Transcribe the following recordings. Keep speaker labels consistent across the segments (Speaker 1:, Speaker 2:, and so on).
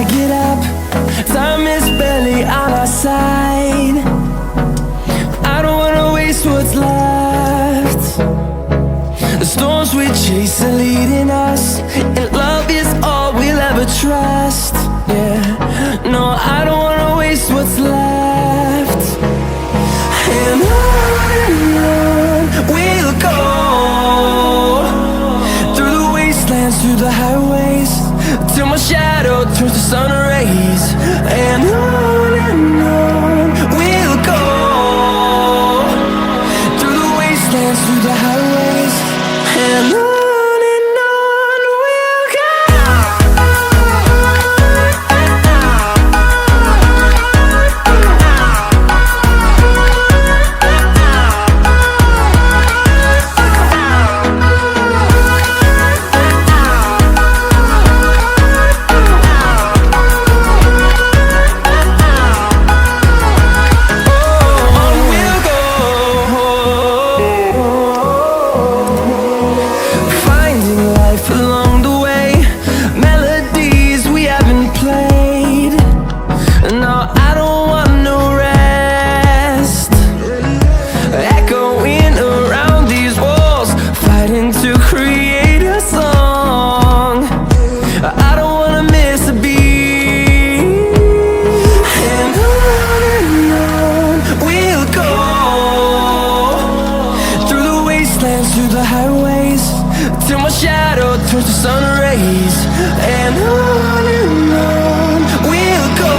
Speaker 1: I get up, time is barely on our side. I don't wanna waste what's left. The storms we chase are leading us, and love is all we'll ever trust. Yeah, no, I don't wanna waste what's left. And on we'll go, through the wastelands, through the highways, till my shadow turns to sun rays. And on we'll go, through the wastelands, through the highways, and on. Through the highways, till my shadow turns to sun rays. And on we'll go,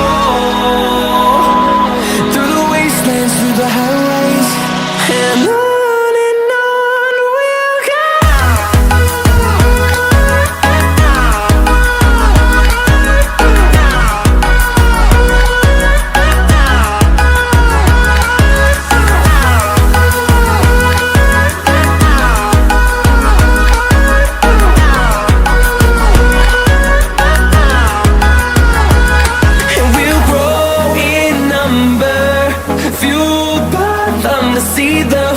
Speaker 1: through the wastelands, through the highways, and on. See the